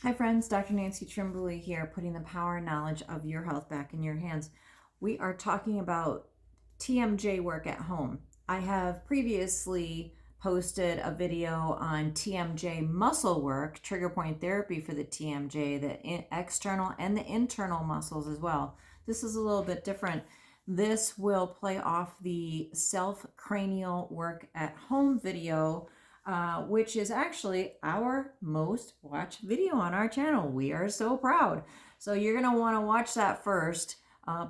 Hi friends, Dr. Nancy Trimbley here, putting the power and knowledge of your health back in your hands. We are talking about TMJ work at home. I have previously posted a video on TMJ muscle work, trigger point therapy for the TMJ, the external and the internal muscles as well. This is a little bit different. This will play off the self-cranial work at home video, which is actually our most watched video on our channel. We are so proud. So you're going to want to watch that first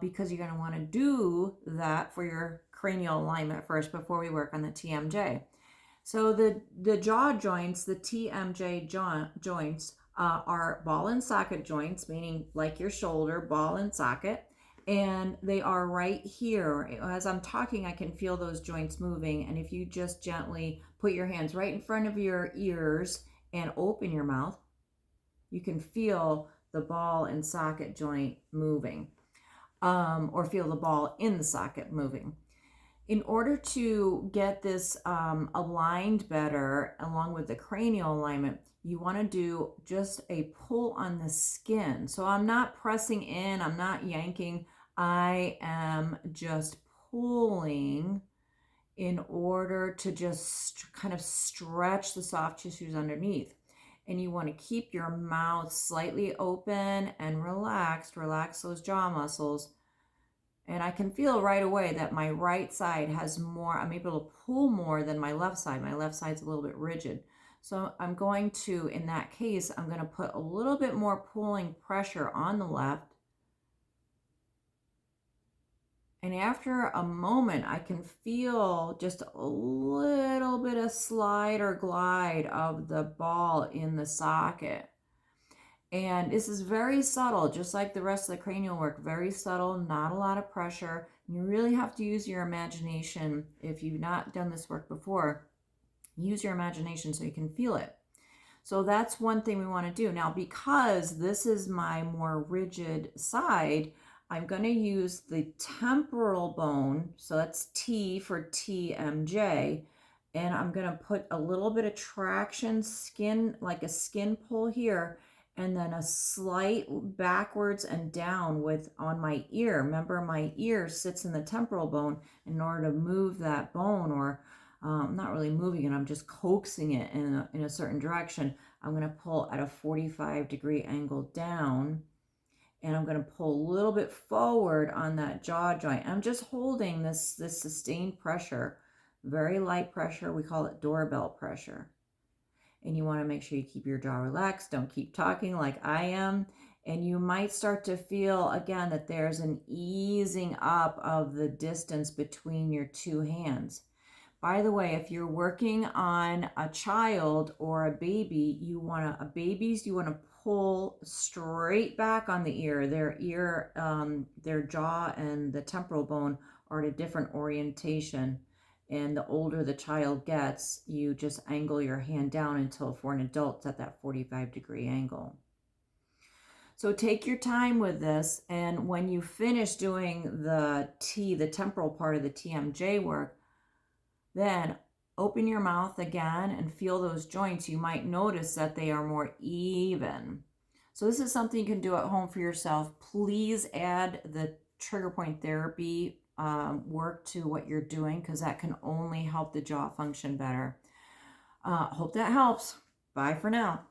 because you're going to want to do that for your cranial alignment first before we work on the TMJ. So the jaw joints, the TMJ joints, are ball and socket joints, meaning like your shoulder, ball and socket. And they are right here. As I'm talking, I can feel those joints moving. And if you just gently put your hands right in front of your ears and open your mouth, you can feel the ball and socket joint moving, or feel the ball in the socket moving. In order to get this aligned better, along with the cranial alignment, you want to do just a pull on the skin. So I'm not pressing in, I'm not yanking, I am just pulling in order to just kind of stretch the soft tissues underneath. And you want to keep your mouth slightly open and relaxed. Relax those jaw muscles. And I can feel right away that my right side has more, I'm able to pull more than my left side. My left side's a little bit rigid. So I'm going to, in that case, I'm going to put a little bit more pulling pressure on the left. And after a moment, I can feel just a little bit of slide or glide of the ball in the socket. And this is very subtle, just like the rest of the cranial work, very subtle, not a lot of pressure. You really have to use your imagination. If you've not done this work before, use your imagination so you can feel it. So that's one thing we want to do. Now, because this is my more rigid side, I'm going to use the temporal bone. So that's T for TMJ. And I'm going to put a little bit of traction, skin, like a skin pull here, and then a slight backwards and down on my ear. Remember, my ear sits in the temporal bone. In order to move that bone, or I'm not really moving it, I'm just coaxing it in a certain direction. I'm going to pull at a 45-degree angle down, and I'm going to pull a little bit forward on that jaw joint. I'm just holding this sustained pressure, very light pressure. We call it doorbell pressure. And you want to make sure you keep your jaw relaxed. Don't keep talking like I am. And you might start to feel, again, that there's an easing up of the distance between your two hands. By the way, if you're working on a child or a baby, you want to pull straight back on the ear. Their jaw and the temporal bone are at a different orientation. And the older the child gets, you just angle your hand down until, for an adult, it's at that 45-degree angle. So take your time with this, and when you finish doing the temporal part of the TMJ work, then open your mouth again and feel those joints. You might notice that they are more even. So this is something you can do at home for yourself. Please add the trigger point therapy work to what you're doing, because that can only help the jaw function better. Hope that helps. Bye for now.